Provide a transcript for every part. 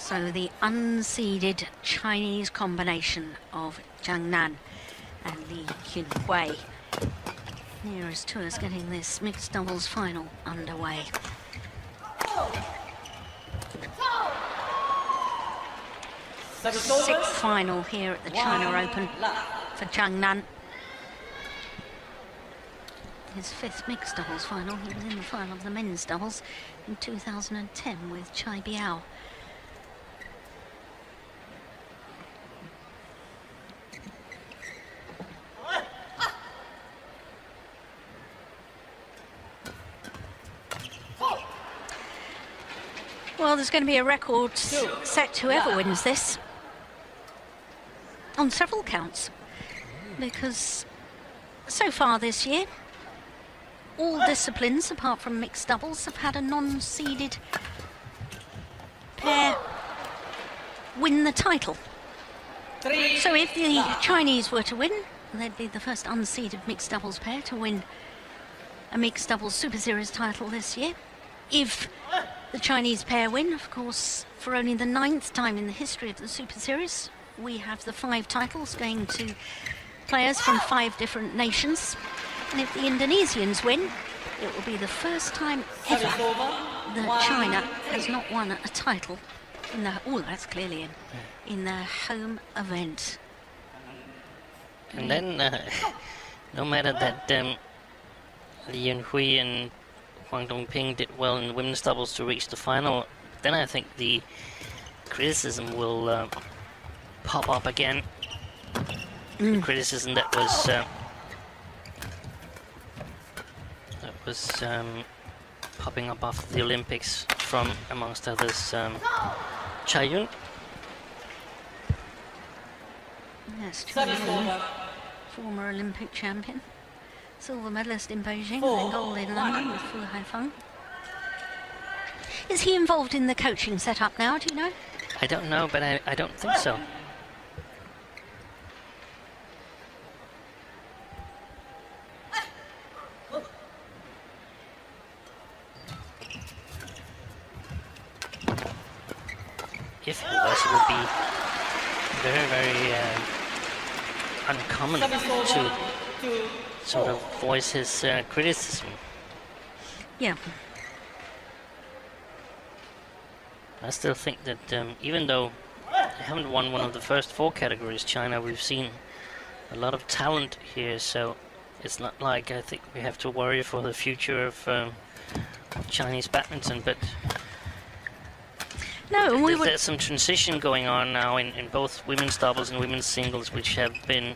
So the unseeded Chinese combination of Zhang Nan and Yinhui nearest to us getting this mixed doubles final underway. Sixth final here at the China Open for Zhang Nan. His fifth mixed doubles final. He was in the final of the men's doubles in 2010 with Chai Biao. Well, there's going to be a record set to whoever wins this on several counts, because so far this year all disciplines apart from mixed doubles have had a non-seeded pair win the title. So if the Chinese were to win, they'd be the first unseeded mixed doubles pair to win a mixed doubles Super Series title this year. If the Chinese pair win, of course, for only the 9th time in the history of the Super Series, we have the 5 titles going to players from 5 different nations. And if the Indonesians win, it will be the first time ever that China has not won a title in the, oh, that's clearly in their home event. And then, no matter that Yinhui and Huang Dongping did well in women's doubles to reach the final, then I think the criticism will pop up again. The criticism that was popping up after the Olympics from, amongst others, Chai Yun. Yes, Chai Yun, former Olympic champion, silver medalist in Beijing and gold in London with Fu Haifeng. Is he involved in the coaching setup now, do you know? I don't know, but I don't think so. If he was, it would be very, very uncommon to sort of voice his criticism. Yeah. I still think that even though they haven't won one of the first 4 categories, China, we've seen a lot of talent here, so it's not like I think we have to worry for the future of Chinese badminton, but no, there's some transition going on now in both women's doubles and women's singles, which have been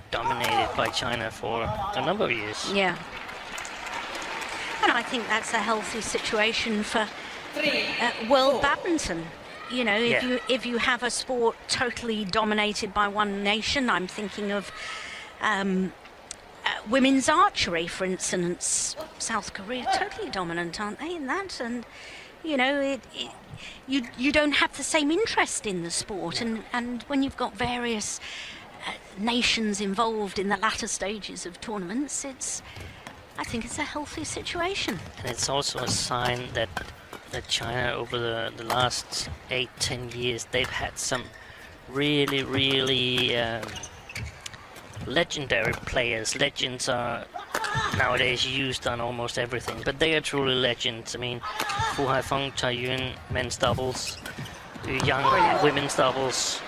dominated by China for a number of years. Yeah. And I think that's a healthy situation for world badminton. You know, if you have a sport totally dominated by one nation, I'm thinking of women's archery, for instance. South Korea, totally dominant, aren't they, in that? And, you know, you don't have the same interest in the sport. And when you've got various nations involved in the latter stages of tournaments, I think it's a healthy situation. And it's also a sign that China, over the last 8-10 years, they've had some really, really legendary players. Legends are nowadays used on almost everything, but they are truly legends. I mean, Fu Haifeng, Chai Yun, men's doubles, Yu Yang, women's doubles.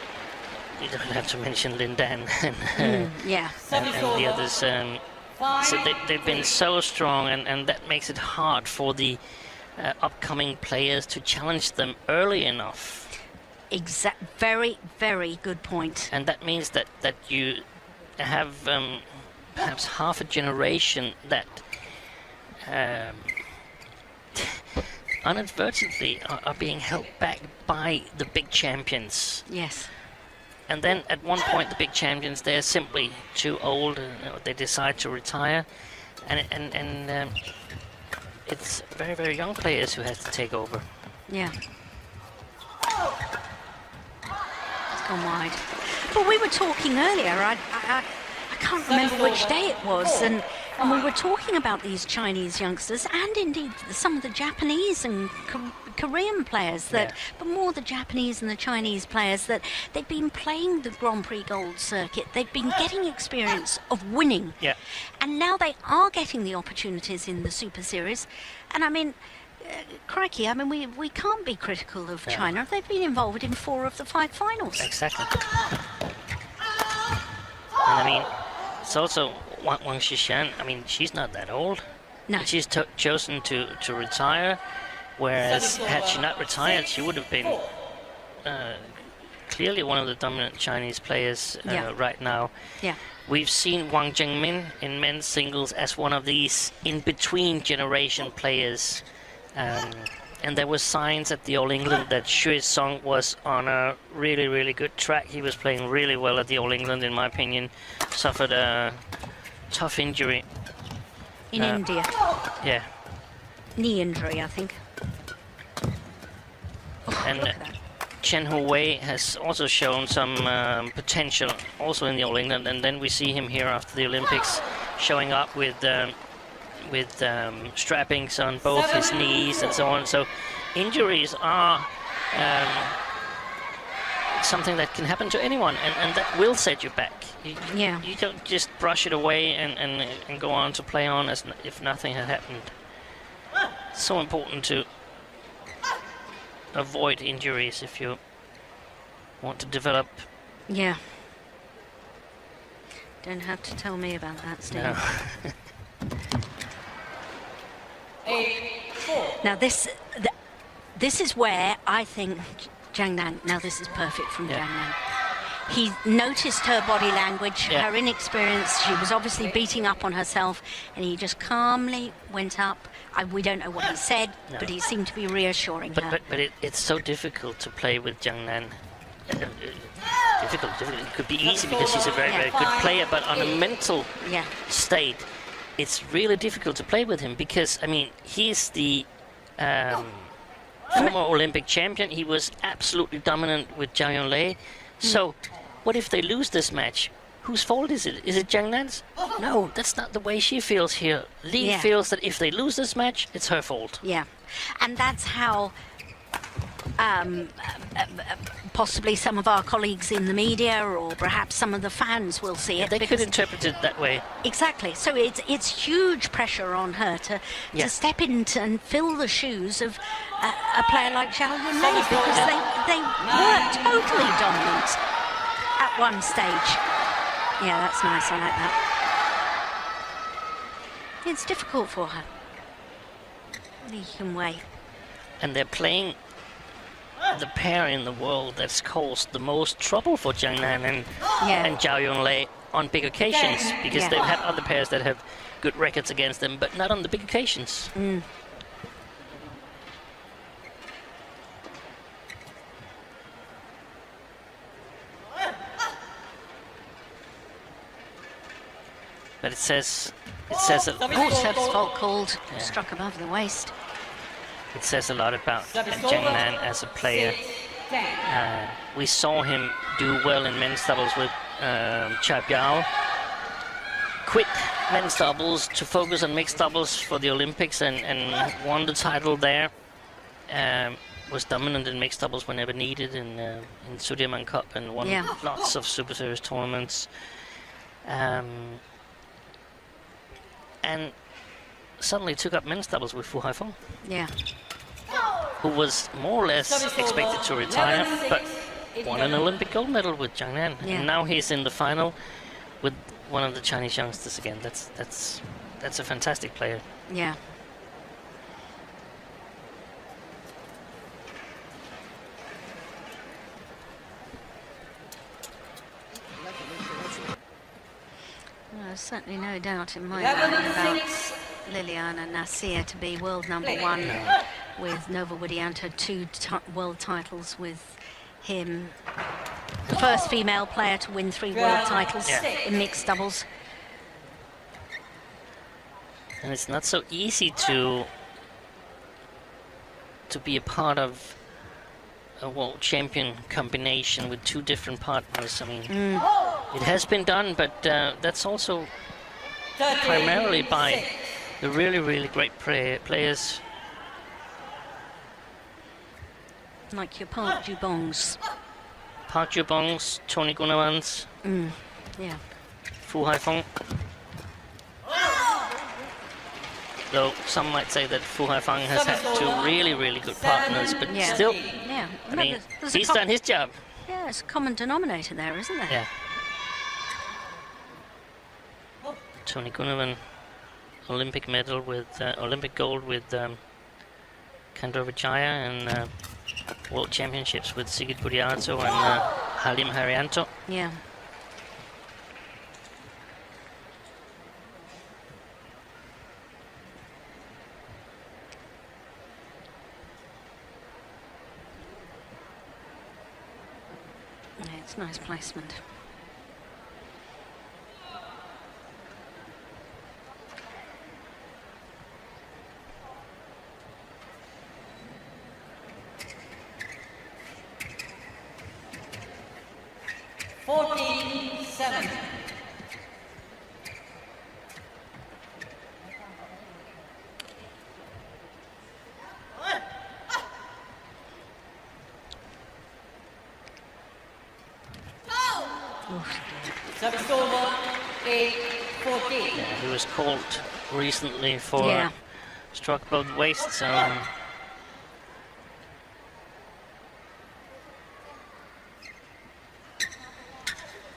You don't have to mention Lin Dan and the others. So they've been so strong, and that makes it hard for the upcoming players to challenge them early enough. Very, very good point. And that means that you have perhaps half a generation that inadvertently are being held back by the big champions. Yes. And then at one point the big champions, they're simply too old, they decide to retire, and it's very, very young players who have to take over. Yeah. It's gone wide. But we were talking earlier, I can't remember which day it was, and we were talking about these Chinese youngsters, and indeed some of the Japanese and Korean players that, but more the Japanese and the Chinese players that they've been playing the Grand Prix Gold circuit. They've been getting experience of winning. Yeah. And now they are getting the opportunities in the Super Series. And I mean, crikey, I mean, we can't be critical of China. They've been involved in 4 of the 5 finals. Exactly. And I mean, it's also Wang Xishan. I mean, she's not that old. No. She's chosen to retire, whereas had she not retired, she would have been clearly one of the dominant Chinese players right now. Yeah. We've seen Wang Zhengmin in men's singles as one of these in-between generation players. And there were signs at the All England that Xue Song was on a really, really good track. He was playing really well at the All England, in my opinion. Suffered a tough injury. In India. Yeah. Knee injury, I think. And Chen Huwei has also shown some potential also in the All England. And then we see him here after the Olympics showing up with strappings on both his knees and so on. So injuries are something that can happen to anyone, and that will set you back. You don't just brush it away and go on to play on as if nothing had happened. It's so important to avoid injuries if you want to develop. Yeah. Don't have to tell me about that, Steve. No. Now this is where I think Zhang Nan. Now this is perfect from Zhang Nan. He noticed her body language, her inexperience. She was obviously beating up on herself, and he just calmly went up. We don't know what he said, but he seemed to be reassuring her. But it's so difficult to play with Zhang Nan. Difficult. It could be easy because she's a very, very good player, but on a mental state, it's really difficult to play with him because, I mean, he's the former Olympic champion. He was absolutely dominant with Zhao Yonglei. So, what if they lose this match? Whose fault is it? Is it Zhang Nan's? No, that's not the way she feels here. Li feels that if they lose this match, it's her fault. Yeah, and that's how possibly some of our colleagues in the media or perhaps some of the fans will see it. They could interpret it that way. Exactly. So it's huge pressure on her to step into and fill the shoes of a player like Zhao Yunlei because they were totally dominant at one stage. Yeah, that's nice. I like that. It's difficult for her. Yinhui. And they're playing the pair in the world that's caused the most trouble for Zhang Nan and Zhao Yonglei on big occasions because they've had other pairs that have good records against them, but not on the big occasions. But it says Seb's fault called, struck above the waist. It says a lot about Zhang Nan as a player. We saw him do well in men's doubles with Cha Biao. Quit men's doubles to focus on mixed doubles for the Olympics and won the title there. Was dominant in mixed doubles whenever needed in Sudirman Cup and won lots of Super Series tournaments. And suddenly took up men's doubles with Fu Haifeng. Who was more or less expected to retire, but won an Olympic gold medal with Zhang Nan. And now he's in the final with one of the Chinese youngsters again. That's a fantastic player. Yeah. There's certainly no doubt in my mind about Liliyana NATSIR to be world #1 with Nova Widianto, 2 world titles with him. The first female player to win 3 world titles in mixed doubles. And it's not so easy to be a part of a world champion combination with 2 different partners. I mean, it has been done, but that's also primarily by the really, really great players. Like your Park Jubongs. Park Jubongs, Tony Gunnarans, Yeah. Fu Haifeng. Though some might say that Fu Haifeng has had two really, really good partners, but Yeah. still, Yeah. I mean, there's he's done his job. Yeah, it's a common denominator there, isn't there? Yeah. Tony Gunawan, Olympic medal with Olympic gold with Kandor Vijaya, and World Championships with Sigurd Buriato and Halim Haryanto. Yeah. Yeah, it's nice placement. Service over, 8-14. Yeah, he was called recently for Yeah. struck above the waist, so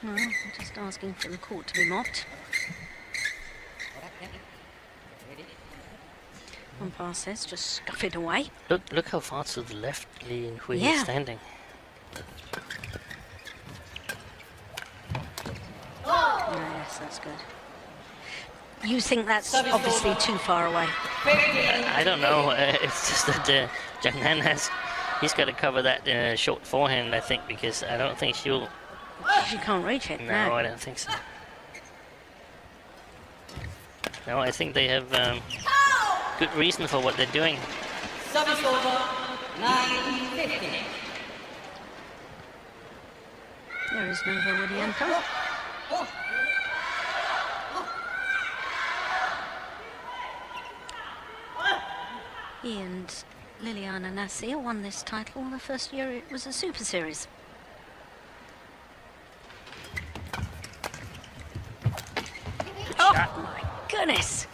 Well, I'm just asking for the court to be mopped. Umpire says just scuff it away. look how far to the left Yinhui is Yeah. standing. Oh, yes, that's good. You think that's obviously too far away? I don't know. It's just that Zhang Nan he's got to cover that short forehand, I think, because I don't think she'll. She can't reach it. No, I don't think so. No, I think they have good reason for what they're doing. Service over, 9-15. There is no Liliyana. He and Liliyana NATSIR won this title the first year it was a Super Series. Oh my goodness!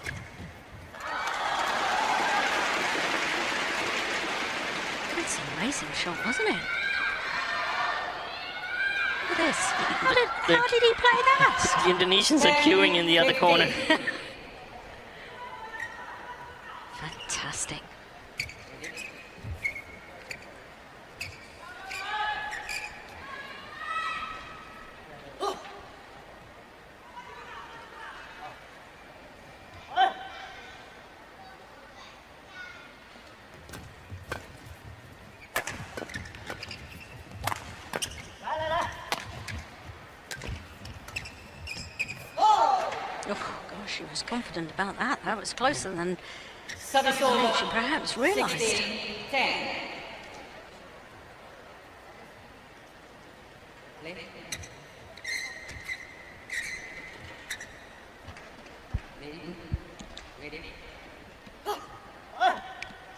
That's an amazing shot, wasn't it? Look at this. How did he play that? The Indonesians are queuing in the other corner. Fantastic. Oh gosh, she was confident about that. That was closer than Service over, she perhaps realised. 16-10.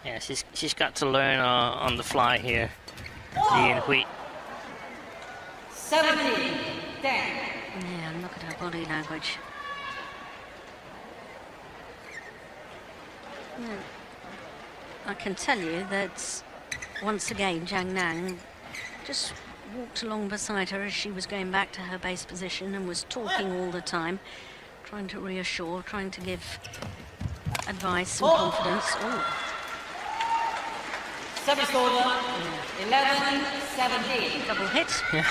Yeah, she's got to learn on the fly here. Yinhui. 17-10. Yeah, look at her body language. Yeah. I can tell you that once again Zhang Nan just walked along beside her as she was going back to her base position and was talking all the time, trying to reassure, trying to give advice and confidence. Oh, Service over, 11-17. double hit. Yeah,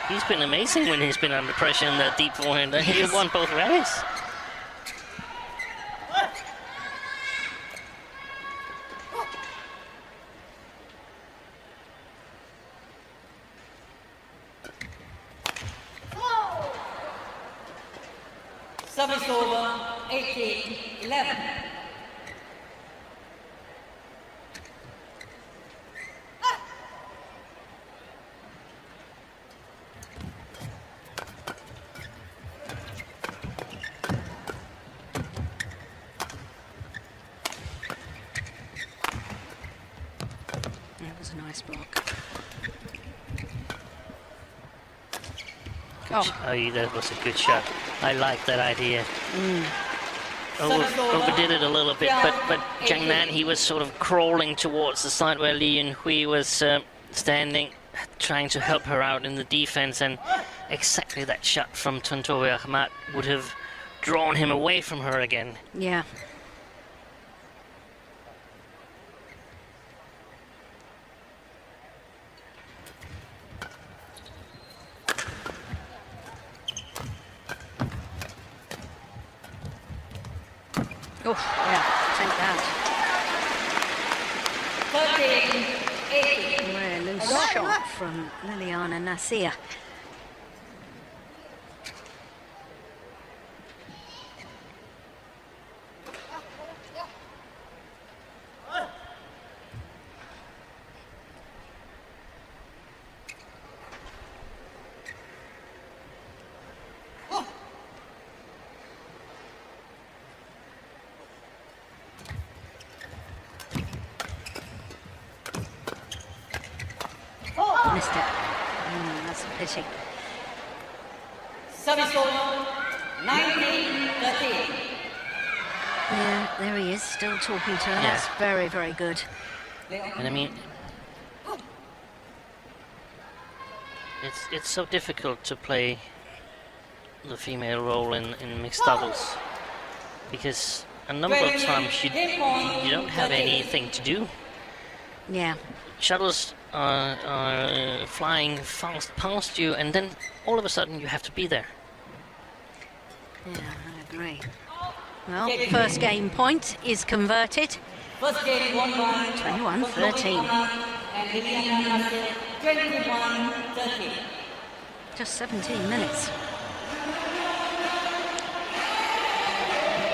he's been amazing when he's been under pressure in that deep forehand. He won both rallies. Service over, 18-11. That was a nice Nice block. Oh, Oh, that was a good shot. I like that idea. Overdid it a little bit, but Zhang Nan, he was sort of crawling towards the side where Yinhui was standing, trying to help her out in the defense, and exactly that shot from Tontowi AHMAD would have drawn him away from her again. yeah. Oh, yeah, take that. 13, 18. Very loose shot from Liliyana NATSIR. Missed it. That's a pity. Service over, 19-13. Yeah, there he is, still talking to her. Yeah. That's very, very good. And I mean, it's so difficult to play the female role in mixed doubles, because a number of times you don't have anything to do. Yeah, Shuttles are flying fast past you, and then all of a sudden you have to be there. yeah, I agree. Well, first game point is converted. First game won by 21-13. and Liliyana 21-13. Just 17 minutes.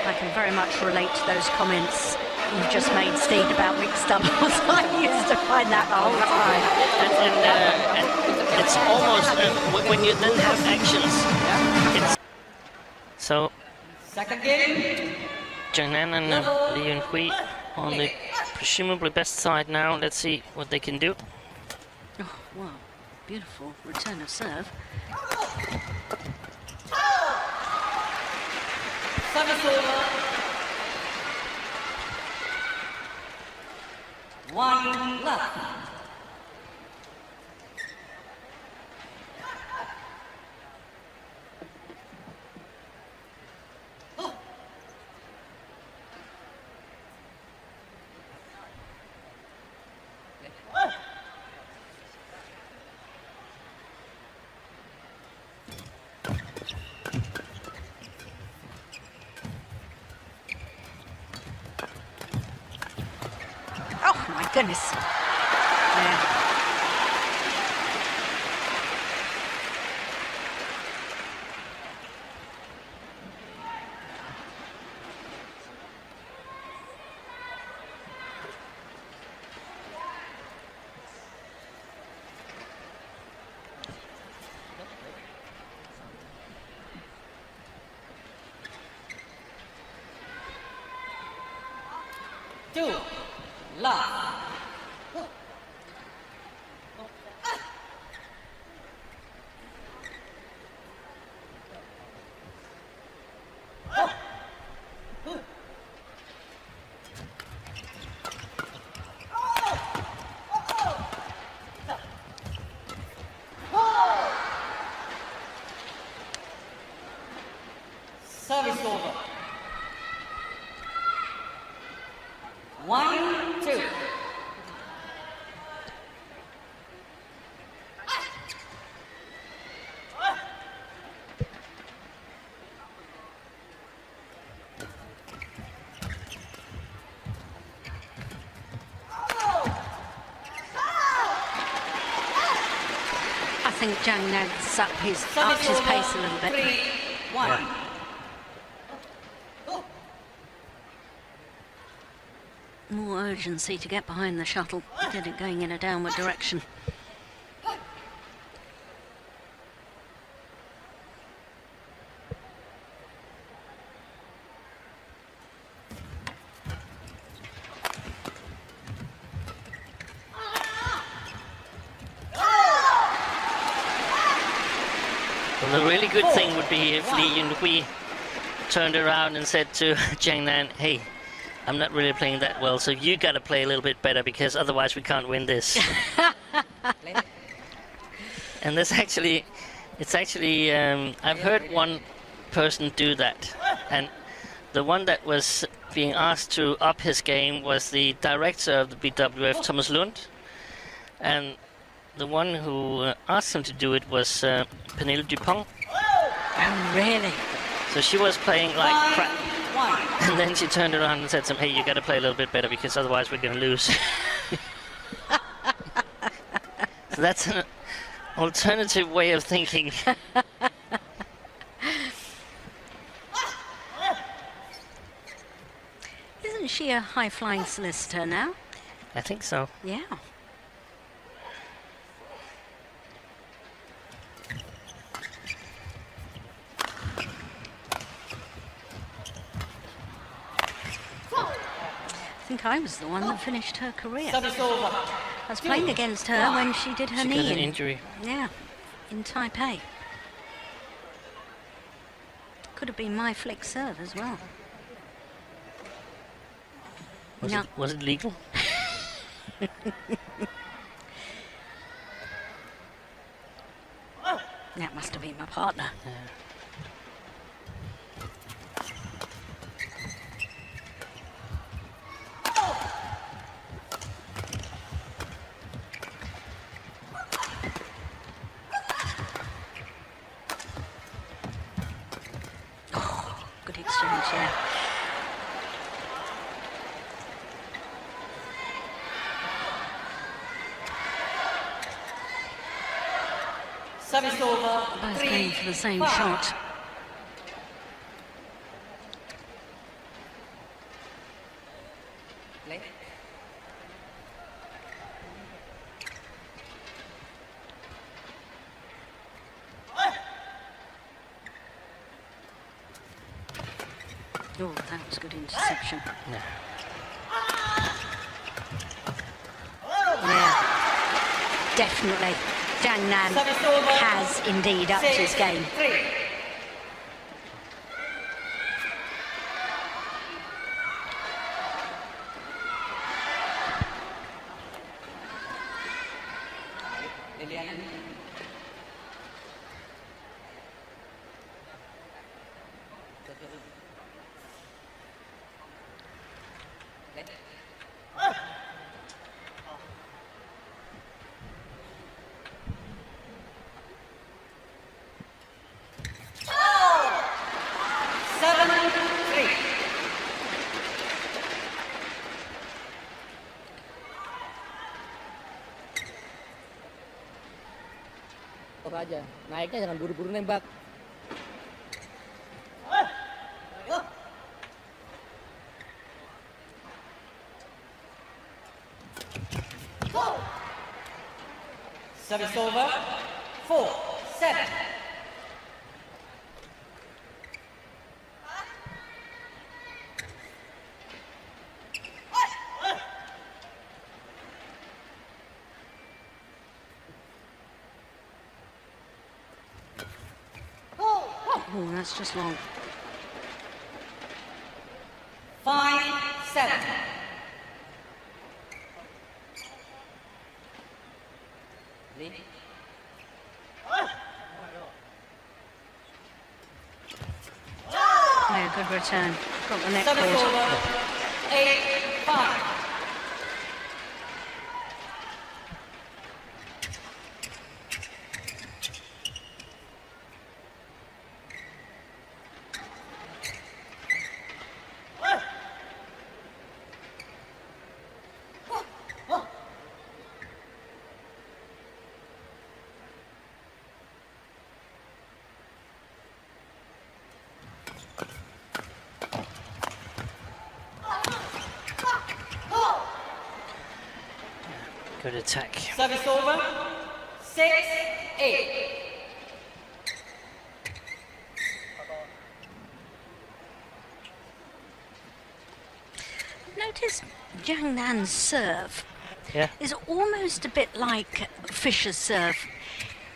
I can very much relate to those comments you've just made, Steve, about mixed doubles. I used to find that the whole time. And it's almost when you then have actions. It's so Second game, Zhang Nan and Yinhui on the presumably best side now. Let's see what they can do. Oh, wow. Beautiful return of serve. service over. 1 left. Oh, my goodness. Yeah. Two left. Service over. 1-2. I think Zhang Nan's upped his pace a little bit. 3-1. More urgency to get behind the shuttle, get it going in a downward direction. Well, the really good thing would be if Li Yinhui turned around and said to Zhang Nan, hey, I'm not really playing that well, so you gotta play a little bit better because otherwise we can't win this. And it's actually, I've heard one person do that, and the one that was being asked to up his game was the director of the BWF, Thomas Lund, and the one who asked him to do it was Pernille Dupont. Oh, really? So she was playing like crap. And then she turned around and said to him, hey, you gotta play a little bit better because otherwise we're gonna lose. So that's an alternative way of thinking. Isn't she a high-flying solicitor now? I think so. Yeah. I think I was the one that finished her career. I was playing against her when she did her She knee got an in. injury. Yeah, in Taipei. Could have been my flick serve as well. No. Was it legal? That must have been my partner. Yeah. Good exchange, yeah. Service over. Both going for the same shot. Play. Oh, that was good interception. Yeah. Yeah, definitely. Zhang Nan Service over. has indeed upped his game. 3. Liliyana. Aja, naiknya jangan buru-buru nembak. Service over. 4, 7. Oh, that's just long. 5, 7. Lee. Yeah, good return. Got the neck Service cord. over. 8, 5. Good attack. Service over. 6, 8. Notice Zhang Nan's serve Yeah. is almost a bit like Fischer's serve.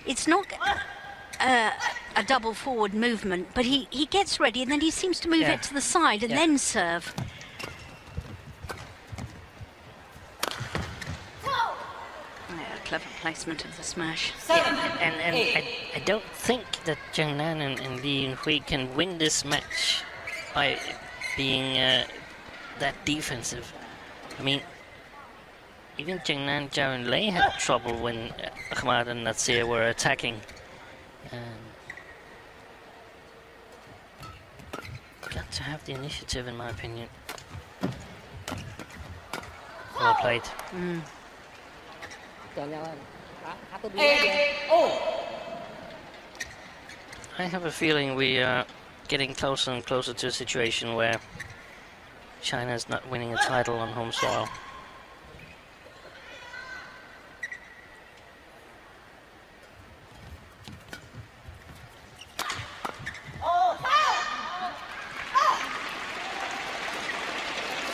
It's not a double forward movement, but he gets ready and then he seems to move Yeah. it to the side and Yeah. then serve. Yeah, clever placement of the smash. And I don't think that Zhang Nan and Li Yinhui can win this match by being that defensive. I mean, even Zhang Nan, Zhao and Lei had trouble when AHMAD and NATSIR were attacking. Got to have the initiative, in my opinion. Well played. Jangan-jangan. Satu dulu aja. I have a feeling we are getting closer and closer to a situation where China is not winning a title on home soil.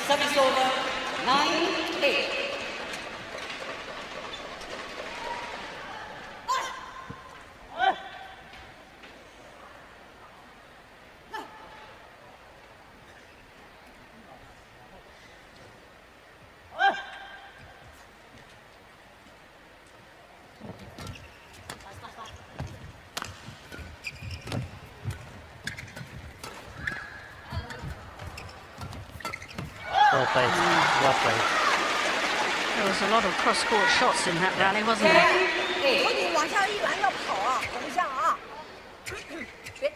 Service over. 9-8. Well played. Well played. There was a lot of cross-court shots in that rally, wasn't there? 10-8. 你往下一拦要跑啊，等一下啊。别。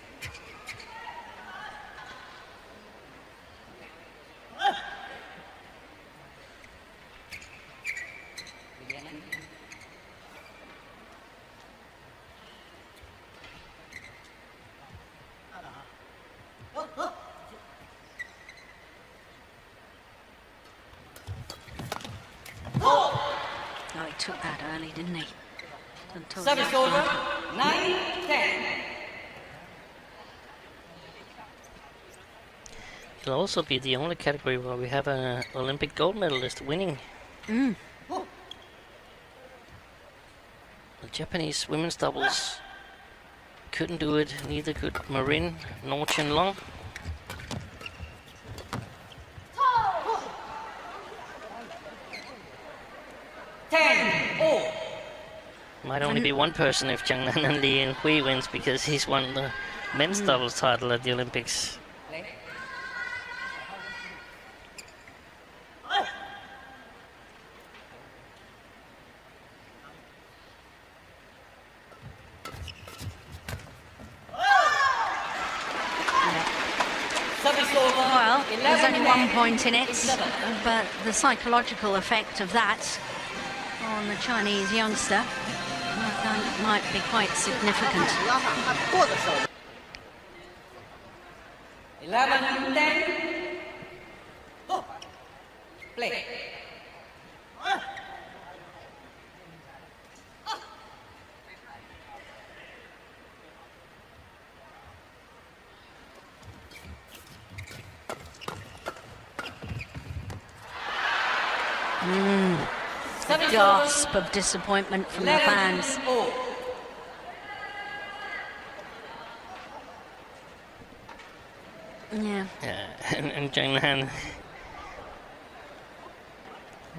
Oh, he took that early, didn't he? Tontowi Service out over. front. 9-10. It'll also be the only category where we have an Olympic gold medalist winning. Mm. The Japanese women's doubles couldn't do it, neither could Marin nor Qianlong. Might only be one person if Zhang Nan and Li Yinhui wins, because he's won the men's doubles title at the Olympics. Service over. Well, there's only 1 point in it, 11. but the psychological effect of that on the Chinese youngster, I think, might be quite significant. 你要想他过的时候。 11-10. Play. Service Gasp of disappointment from the fans. 11-0. Yeah. Yeah, and Zhang Nan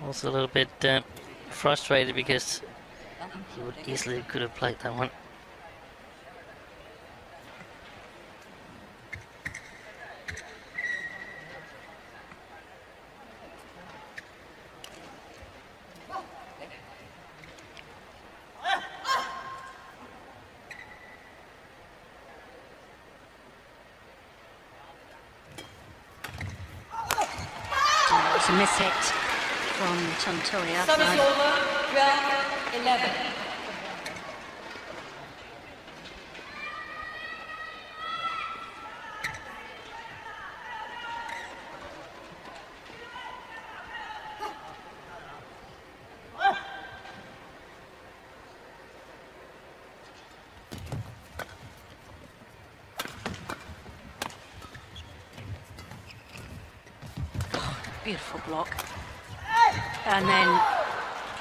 also a little bit frustrated because he would easily could have played that one. It's a miss hit from Tontowi Service outside. over. 12-11. Beautiful block. And then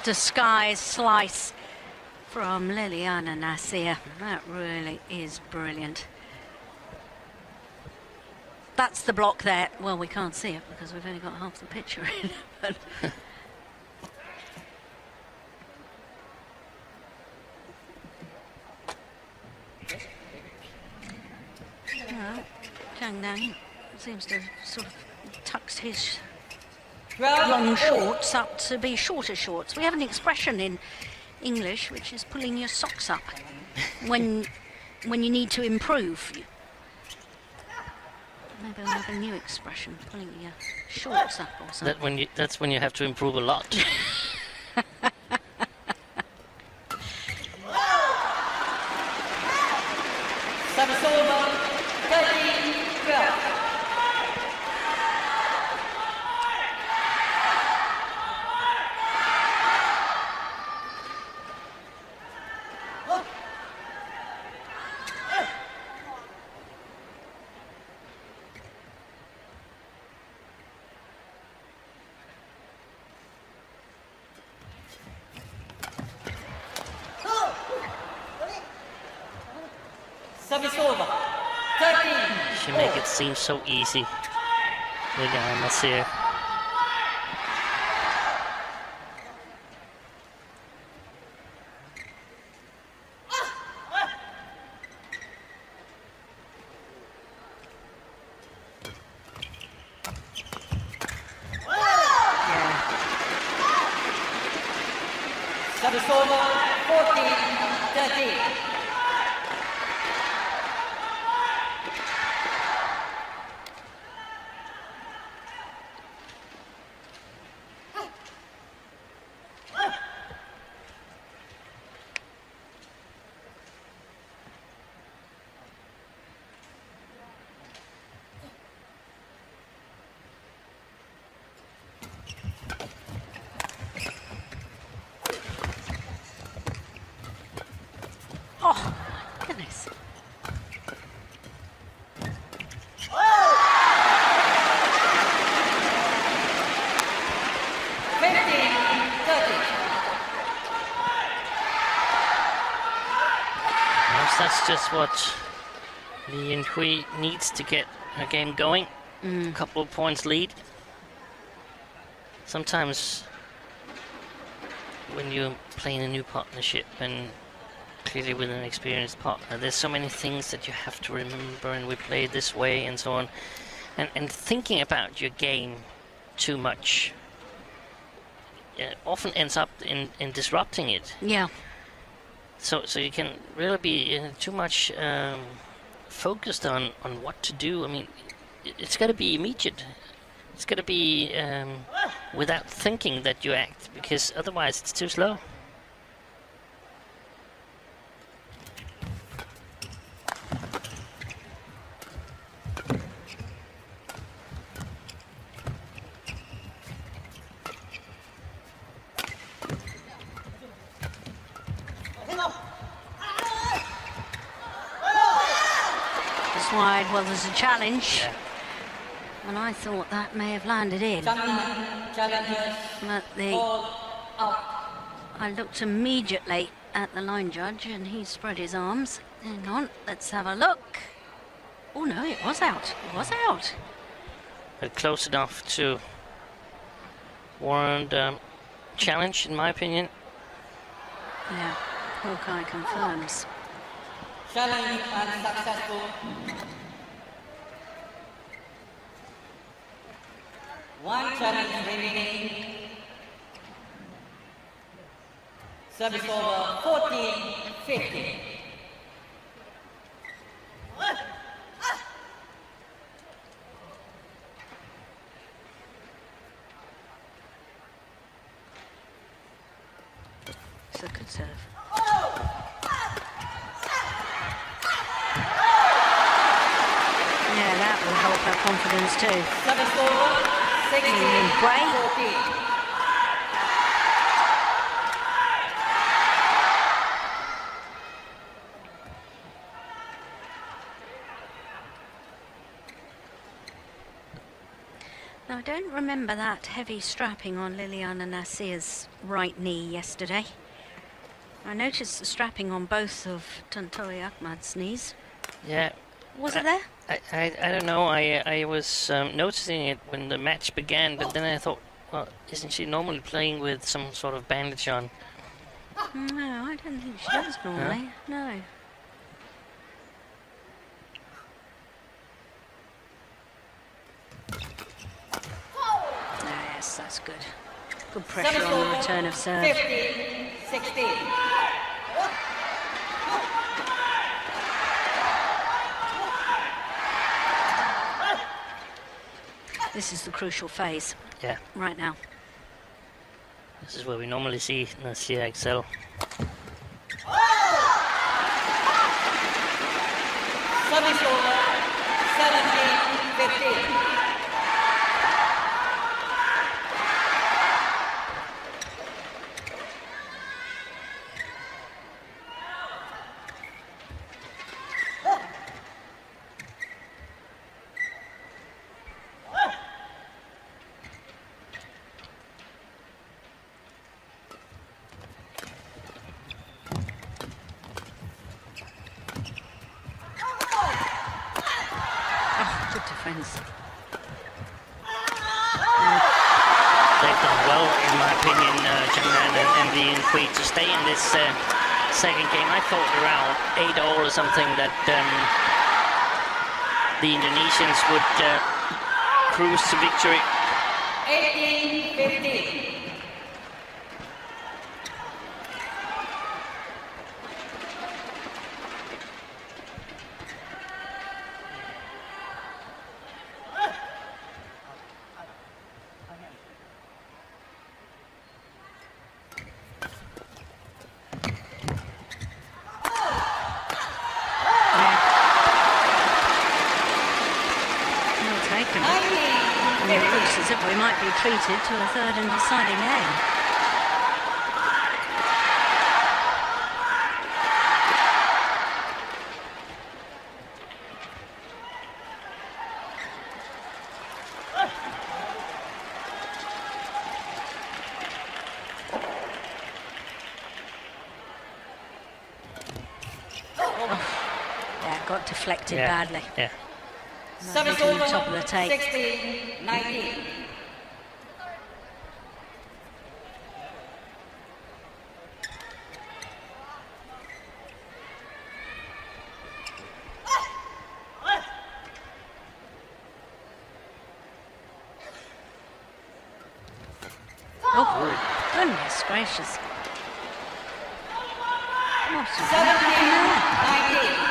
disguise slice from Liliyana NATSIR. That really is brilliant. That's the block there. Well, we can't see it because we've only got half the picture in. But ZHANG seems to have sort of tucked his long shorts up to be shorter shorts. We have an expression in English which is pulling your socks up when you need to improve. Maybe we'll have a new expression, pulling your shorts up or something. That's when you have to improve a lot. Service over. 13-12. Service over. 13. She make it seem so easy. Liliyana NATSIR. Service over. 14-13. Oh, goodness. That's just what Yinhui needs to get her game going. A couple of points lead. Sometimes when you're playing a new partnership and clearly with an experienced partner, there's so many things that you have to remember, and we play it this way and so on. And thinking about your game too much often ends up in disrupting it. Yeah. So you can really be too much focused on what to do. I mean, it's got to be immediate. It's got to be without thinking that you act, because otherwise it's too slow. Wide. Well, there's a challenge, Yeah. and I thought that may have landed in. Challengers. But I looked immediately at the line judge, and he spread his arms. Hang on, let's have a look. Oh no, it was out. It was out. But close enough to warrant challenge, in my opinion. Yeah, Hawkeye confirms. Challenge unsuccessful. One challenge remaining. Service over. 14-15. It's a good serve. Yeah, that will help her confidence too. Service over. 16-14. Now, I don't remember that heavy strapping on Liliyana NATSIR's right knee yesterday. I noticed the strapping on both of Tontowi AHMAD's knees. Yeah. Was it there? I don't know. I was noticing it when the match began, but then I thought, well, isn't she normally playing with some sort of bandage on? No, I don't think she does normally. No. Yes, that's good. Good pressure on the return of serve. 15-16. This is the crucial phase. Yeah. Right now. This is where we normally see NATSIR excel. Service over, 17-15. Good defence. They've done well, in my opinion, ZHANG and the Yinhui, to stay in this second game. I thought around 8-all or something that the Indonesians would cruise to victory. 18-15. Well taken. And it looks as if we might be treated to a third and deciding game. Yeah, got deflected badly. Yeah. Service to the over, top of the tape. 16-19. Oh, goodness gracious. What happened there? 17-19.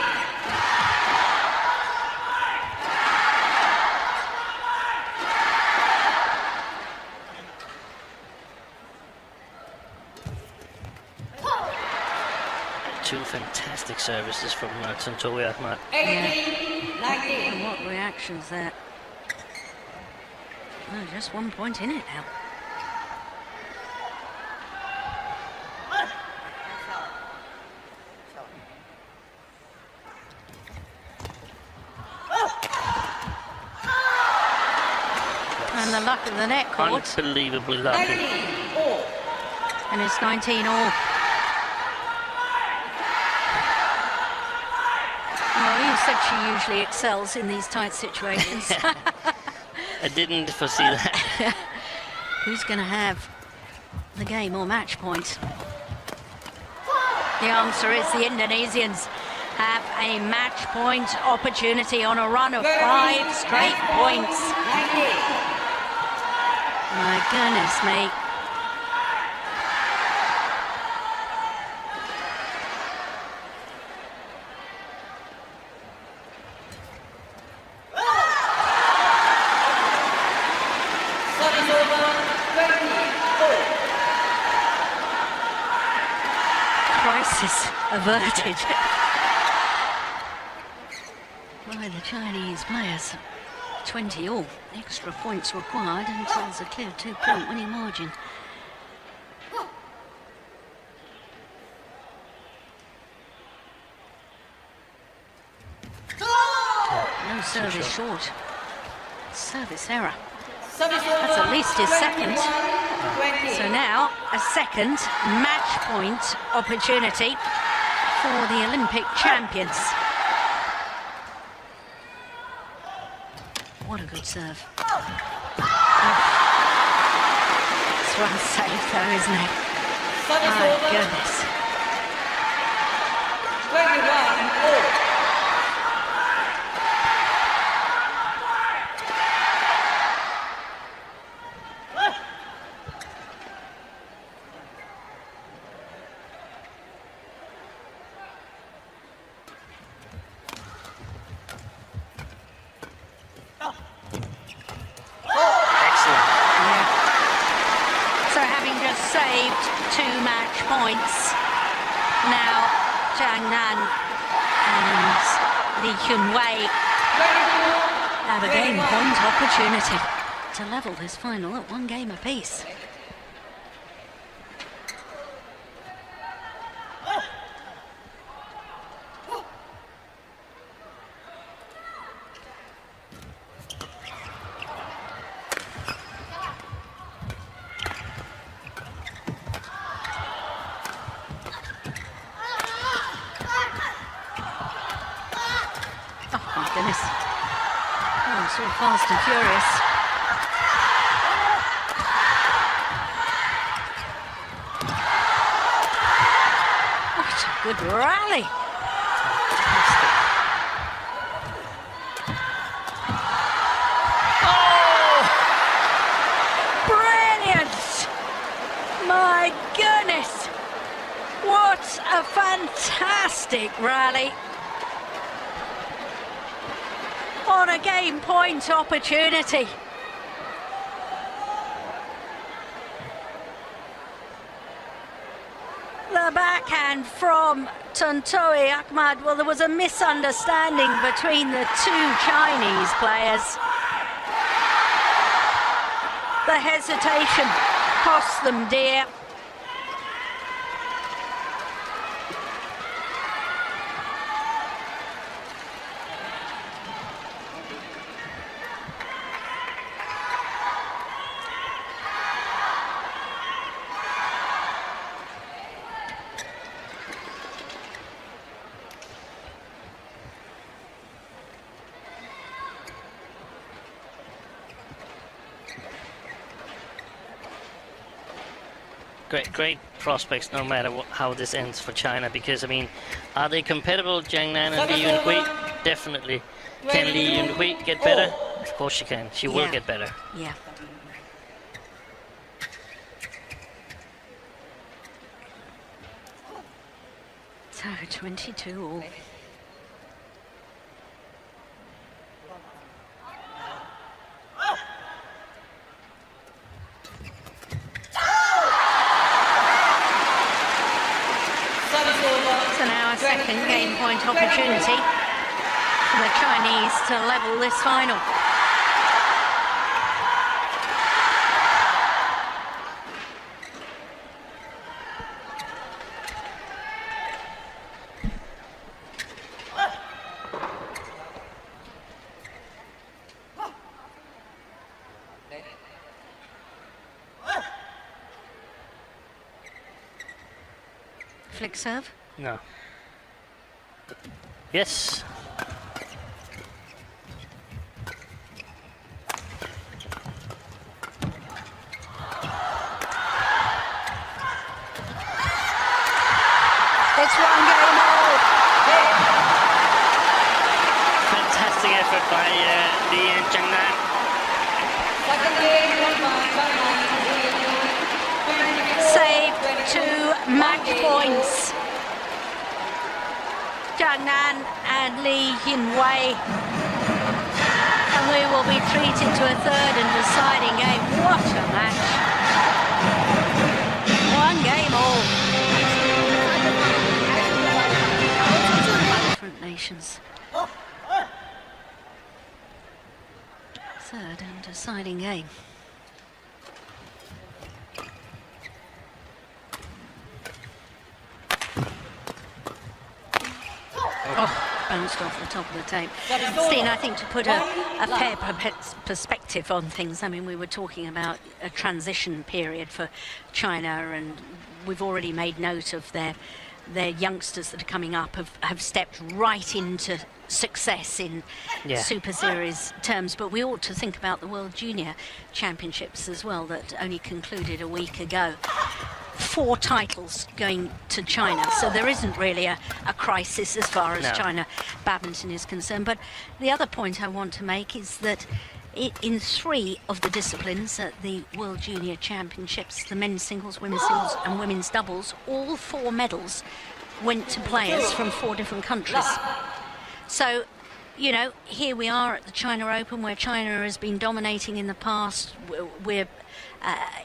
Two fantastic services from Tontowi AHMAD. 18-19. And what reactions there. Oh, just 1 point in it now. And the luck of the net court. Unbelievably lucky. 19-all. And it's 19-all. Well, you said she usually excels in these tight situations. I didn't foresee that. Who's going to have the game or match point? The answer is the Indonesians have a match point opportunity on a run of 5 straight points. 19. My goodness me. Service over, 20-all. Crisis averted by the Chinese players. 20 all. Extra points required until there's a clear 2-point winning margin. No service short. Service error. That's at least his second. 20. So now a second match point opportunity for the Olympic champions. What a good serve. It's well safe though, isn't it? Service My over. goodness. 21-all. Excellent. Yeah. So having just saved 2 match points, now Zhang Nan and Yinhui have a game point opportunity to level this final at 1 game apiece. Oh my goodness. Oh, I'm so fast and furious. What a good rally. Brilliant! My goodness! What a fantastic rally! On a game point opportunity. The backhand from Tontowi AHMAD. Well, there was a misunderstanding between the 2 Chinese players. The hesitation cost them dear. Great prospects, no matter how this ends for China. Because I mean, are they compatible, Zhang Nan and Li Yinhui? Definitely. Can Li Yinhui get better? Of course she can. She will Yeah. get better. Yeah. So 22 all. Service over. So now a second game point opportunity for the Chinese to level this final. Flick serve. No. Yes. It's 1 game all. Fantastic effort by Li and Zhang Nan. Second game, won by China. Saved 2 match points. Zhang Nan and Li Yinhui. And we will be treated to a 3rd and deciding game. What a match. 1 game all. Different nations. 3rd and deciding game. Oh, bounced off the top of the tape. Steen, I think to put a fair perspective perspective on things. I mean, we were talking about a transition period for China, and we've already made note of their youngsters that are coming up have stepped right into success in Super Series terms. But we ought to think about the World Junior Championships as well, that only concluded a week ago. 4 titles going to China, so there isn't really a crisis as far as China badminton is concerned. But the other point I want to make is that in 3 of the disciplines at the World Junior Championships, the men's singles, women's singles and women's doubles, all 4 medals went to players from 4 different countries. So, you know, here we are at the China Open, where China has been dominating in the past.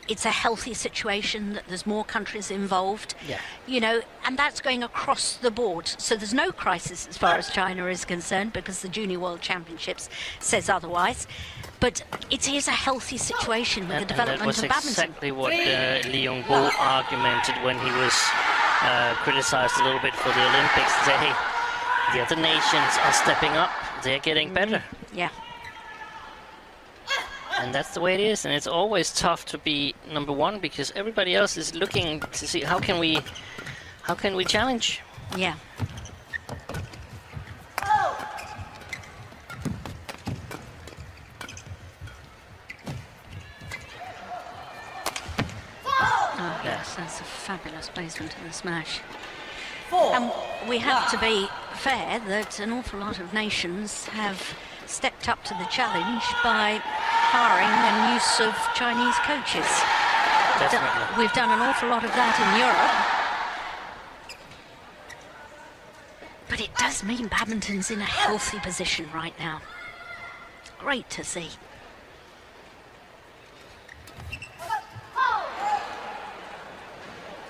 It's a healthy situation, that there's more countries involved, you know, and that's going across the board. So there's no crisis as far as China is concerned, because the Junior World Championships says otherwise. But it is a healthy situation with the development of badminton. That was exactly what Li Yongbo argumented when he was criticized a little bit for the Olympics. He said, hey, the other nations are stepping up, they're getting better. Yeah. And that's the way it is, and it's always tough to be number 1, because everybody else is looking to see how can we challenge. Yeah. Oh, yes, that's a fabulous placement of the smash. And we have to be fair that an awful lot of nations have stepped up to the challenge by hiring and use of Chinese coaches. Definitely. We've done an awful lot of that in Europe. But it does mean badminton's in a healthy position right now. Great to see.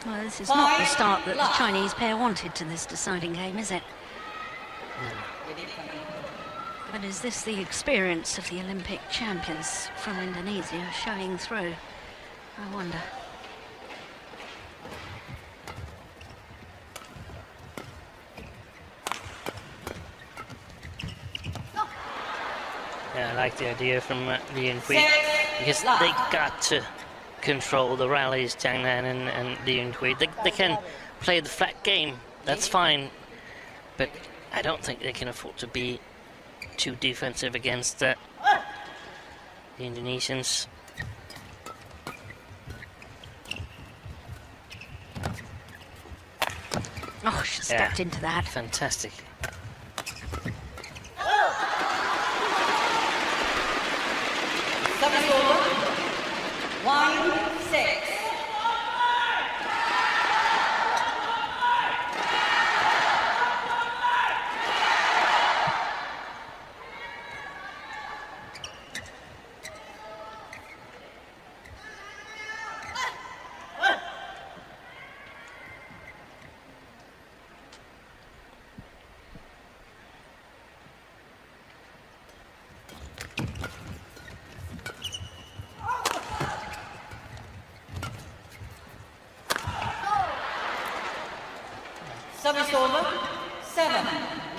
Well, this is not the start that the Chinese pair wanted to this deciding game, is it? But is this the experience of the Olympic champions from Indonesia showing through? I wonder. Yeah, I like the idea from Yinhui, because they got to control the rallies, Zhang Nan and Yinhui. They can play the flat game, that's fine, but I don't think they can afford to be too defensive against the Indonesians. Oh, she stepped into that. Fantastic. Service over. 1-6. Service over. 7-1.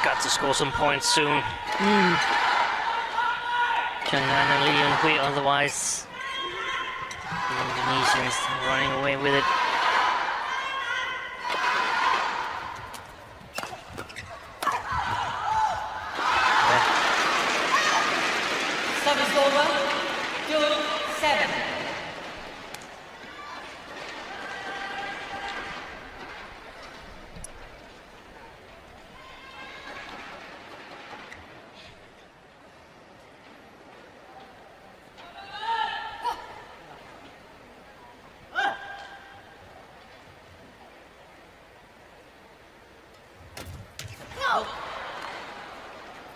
Got to score some points soon. Zhang Nan and Li Yinhui, otherwise the Indonesians running away with it. Service over. 2-7.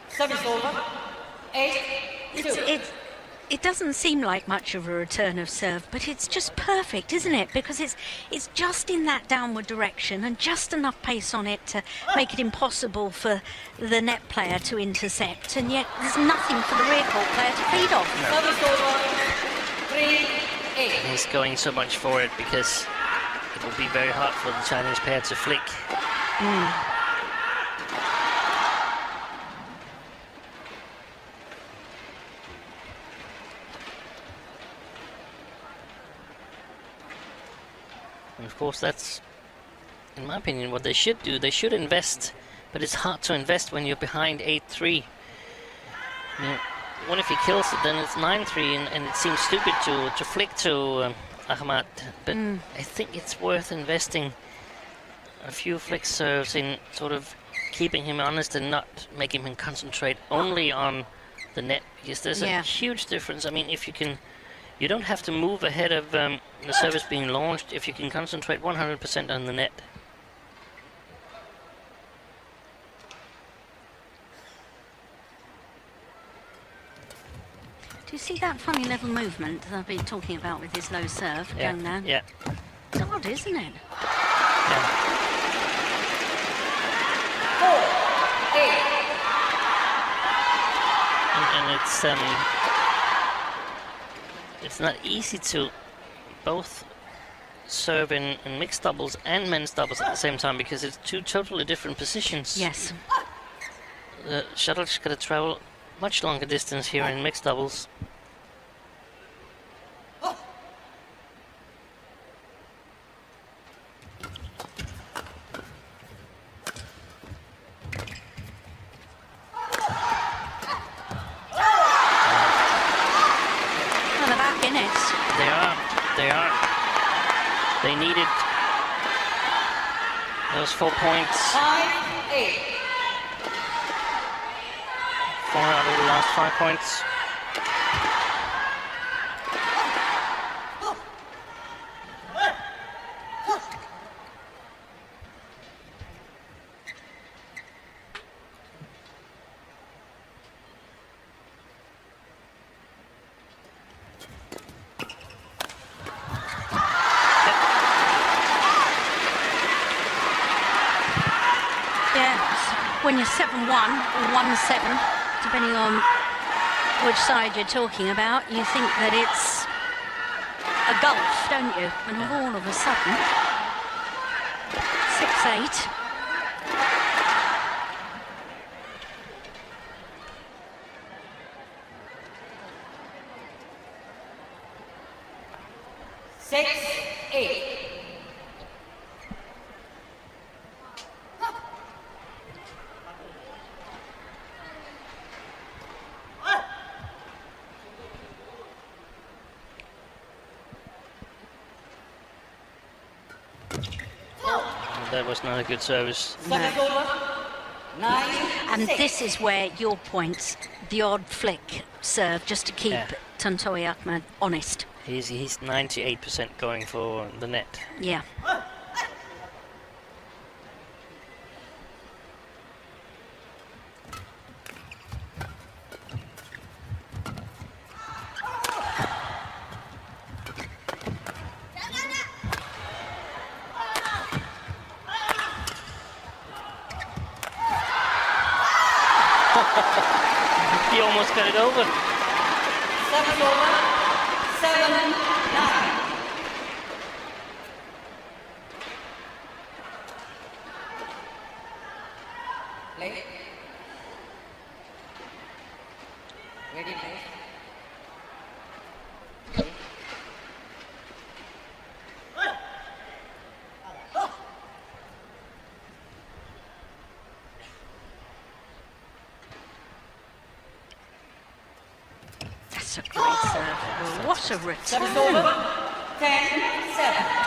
Service over. 8-2. It doesn't seem like much of a return of serve, but it's just perfect, isn't it? Because it's just in that downward direction and just enough pace on it to make it impossible for the net player to intercept, and yet there's nothing for the rear court player to feed off. Service over. 3-8. He's going so much for it because it will be very hard for the Chinese pair to flick. And of course, that's, in my opinion, what they should do. They should invest, but it's hard to invest when you're behind 8-3. I mean, what if he kills it, then it's 9-3, and it seems stupid to flick to AHMAD. But I think it's worth investing a few flick serves in sort of keeping him honest and not making him concentrate only on the net, because there's a huge difference. I mean, if you can, you don't have to move ahead of the service being launched if you can concentrate 100% on the net. Do you see that funny little movement that I've been talking about with his low serve going down? Yeah. It's odd, isn't it? Yeah. 4-8. And it's not easy to both serve in mixed doubles and men's doubles at the same time, because it's two totally different positions. Yes. The shuttle's got to travel much longer distance here in mixed doubles. Well, they're back in it. They are. They needed those 4 points. 5-8. 4 out of the last 5 points. When you're 7-1 or 1-7, depending on which side you're talking about, you think that it's a gulf, don't you? And all of a sudden, 6-8. That was not a good service. No. 9. And this is where your points, the odd flick serve, just to keep Tontowi AHMAD honest. He's 98% going for the net. Yeah. He almost got it over. 7-9. Play. Ready, play. That's a great serve. What a return. 10-7.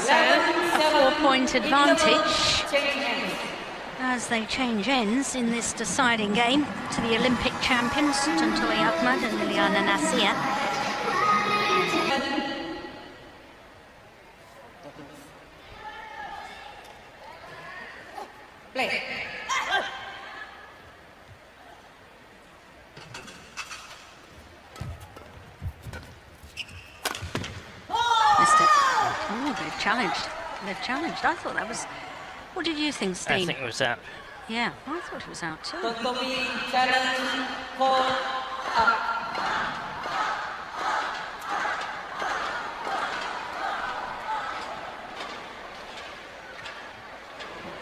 So, a 4-point advantage as they change ends in this deciding game to the Olympic champions, Tontowi AHMAD and Liliyana NATSIR. Play. Missed it. Oh, they've challenged. They've challenged. I thought that was... What did you think, I Steen? think it was out. Yeah, I thought it was out too. Tontowi challenge call up.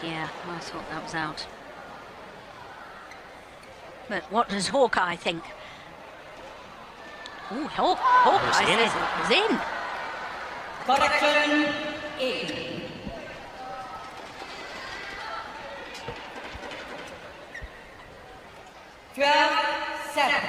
Yeah, I thought that was out. But what does Hawkeye think? Oh, Hawkeye in. says it was in. Correction 8. Seven.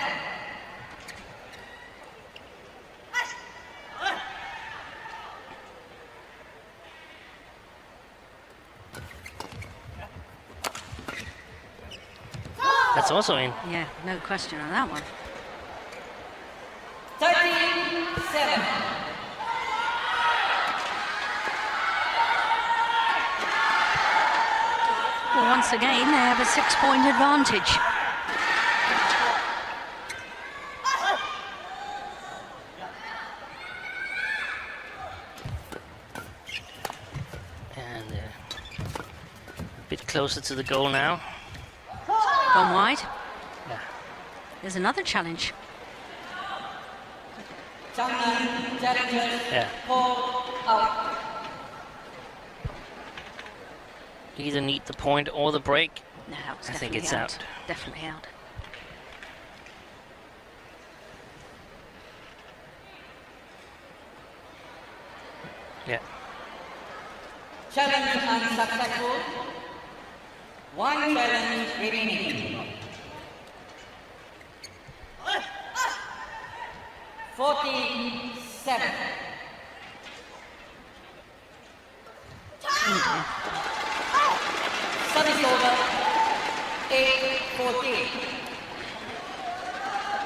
That's also in. Yeah, no question on that one. 13-7. Well, once again, they have a 6-point advantage. And a bit closer to the goal now. Gone wide. Yeah. There's another challenge. Zhang challenges Yeah. call out. Either need the point or the break. No, it's I think definitely it's out. Definitely out. Yeah. Challenge unsuccessful. One challenge remaining. 47. Service over. 8-14.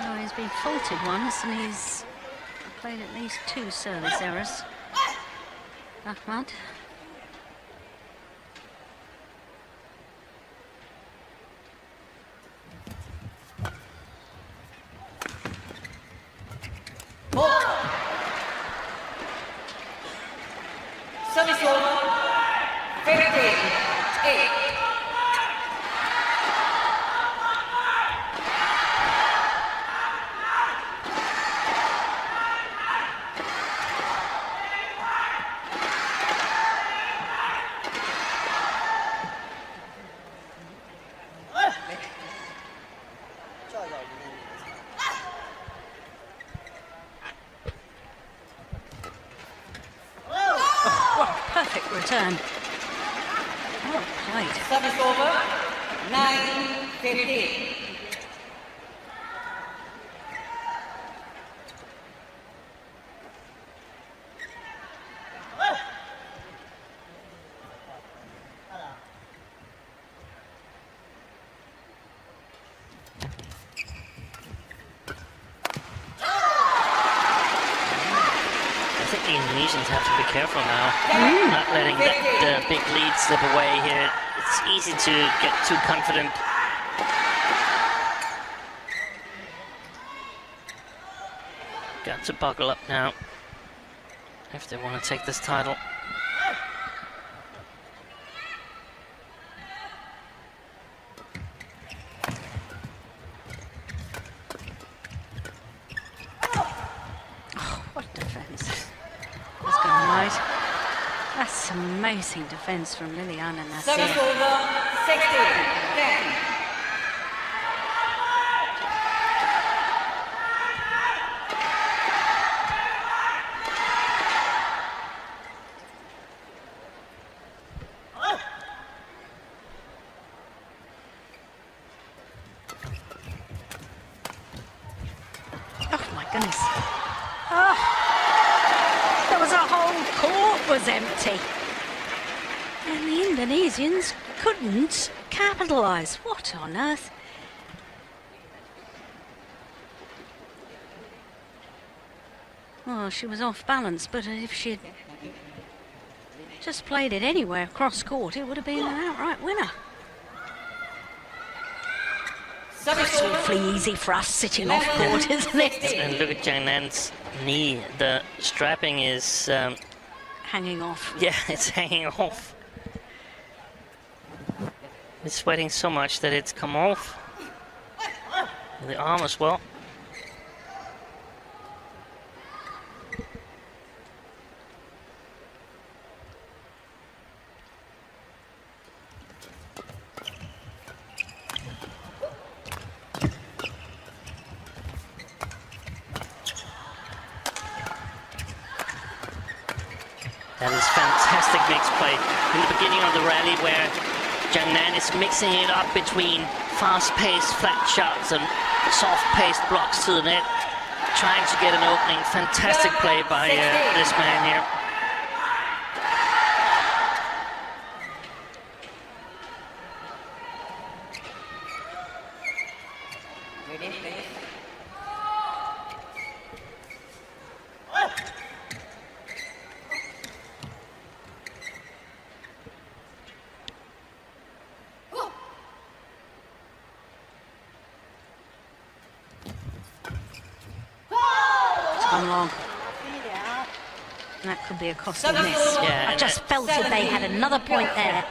No, he's been faulted once and he's played at least 2 service errors. AHMAD. Service over. 58. Perfect return. Well played. Service over. 9-15. I think the Indonesians have to be careful now. Not letting the big lead slip away here. It's easy to get too confident. Got to buckle up now if they want to take this title. What defence. That's gone wide. That's amazing defence from Liliyana and Service NATSIR. over. 60-10. Oh my goodness. Oh, there was a whole court was empty. And the Indonesians couldn't capitalise. What on earth? Well, she was off balance, but if she'd just played it anywhere cross court, it would have been an outright winner. It's awfully easy for us sitting off court, isn't it? And look at Zhang Nan's knee. The strapping is Hanging off. yeah, it's hanging off. It's sweating so much that it's come off. The arm as well. That is fantastic mix play in the beginning of the rally where Zhang Nan is mixing it up between fast-paced flat shots and soft-paced blocks to the net, trying to get an opening. Fantastic play by this man here. Gone wrong. That could be a costly miss. Yeah, I just felt it. They had another point there.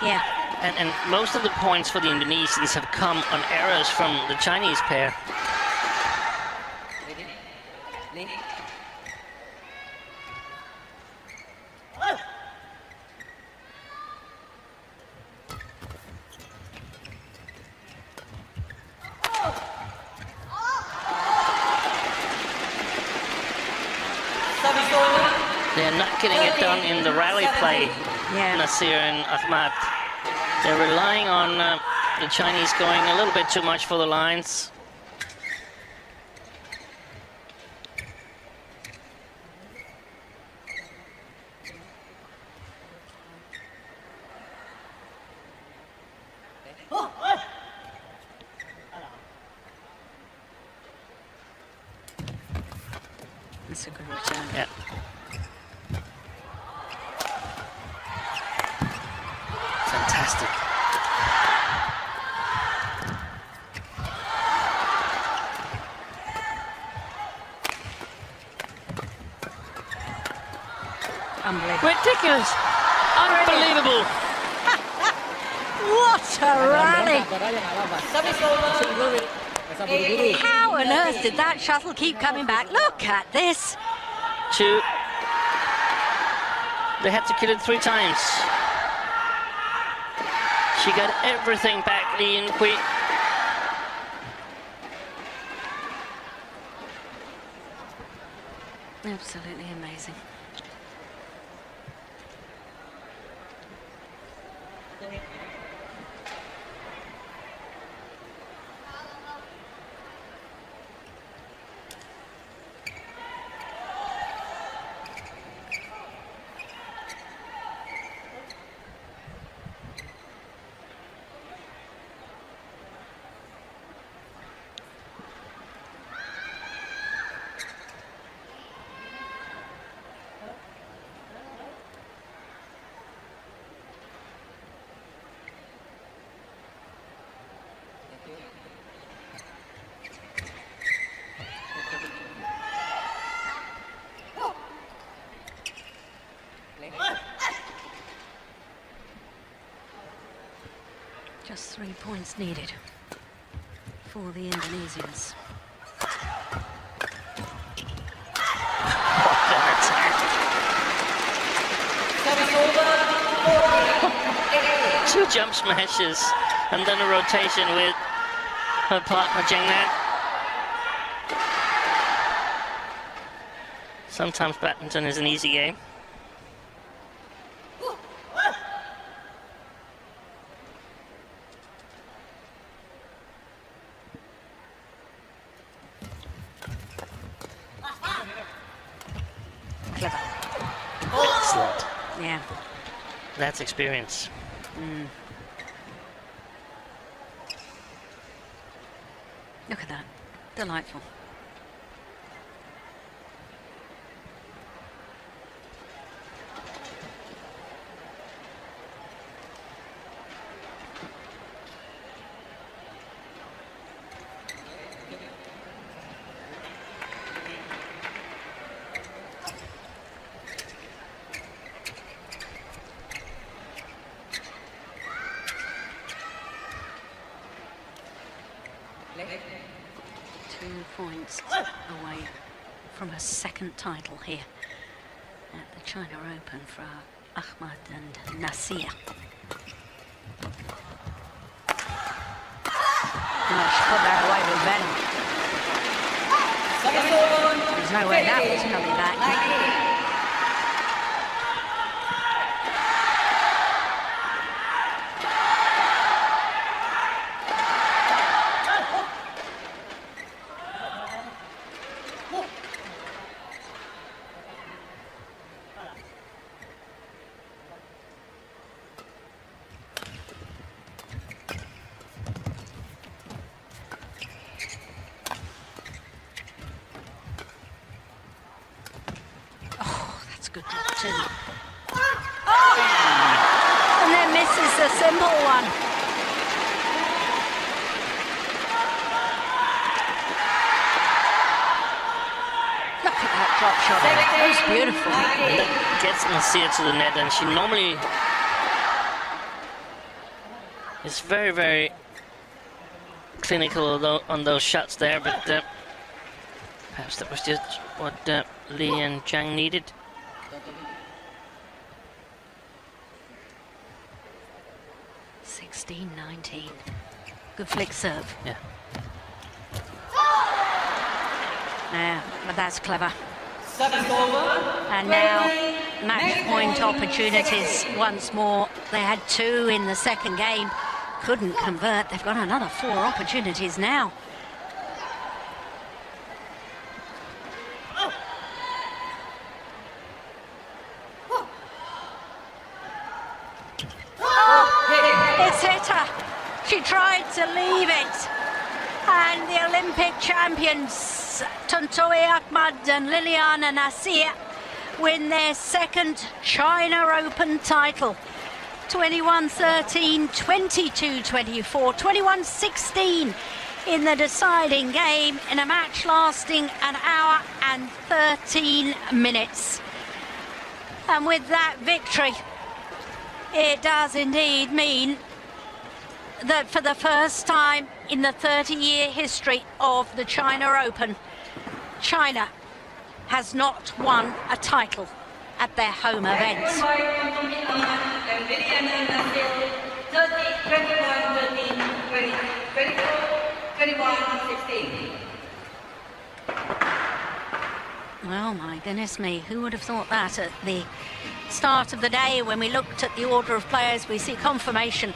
Yeah. And most of the points for the Indonesians have come on errors from the Chinese pair. They're not getting it done in the rally play, Yeah. NATSIR and AHMAD. They're relying on the Chinese going a little bit too much for the lines. That's a good return. Yeah. Fantastic. Unbelievable. Ridiculous. Unbelievable. What a rally! Saudara nggak apa-apa. Sing dulu. Masa buru dulu. How on earth did that shuttle keep coming back? Look at this. Two. They had to kill it 3 times. She got everything back, Yinhui. Absolutely amazing. Just 3 points needed for the Indonesians. What an attack. 2 jump smashes and then a rotation with her partner Zhang Nan. Sometimes badminton is an easy game. Clever. Excellent. Yeah. That's experience. Look at that. Delightful. 2 points away from a second title here at the China Open for AHMAD and NATSIR. Oh, she put that away with venom. There's no way that was coming back. Good luck too. And then misses the simple one. Look at that drop shot. That was beautiful. That gets NATSIR to the net, and she normally is very, very clinical on those shots there, but perhaps that was just what Li and ZHANG needed. 16-19. Good flick serve. Yeah. Yeah, but that's clever. And now match point opportunities once more. They had 2 in the second game. Couldn't convert. They've got another 4 opportunities now. It's hit her. She tried to leave it. And the Olympic champions, Tontowi, AHMAD and Liliyana NATSIR, win their second China Open title. 21-13, 22-24, 21-16 in the deciding game in a match lasting an hour and 13 minutes. And with that victory, it does indeed mean that for the first time in the 30-year history of the China Open, China has not won a title at their home events. Well, my goodness me, who would have thought that at the start of the day when we looked at the order of players? We see confirmation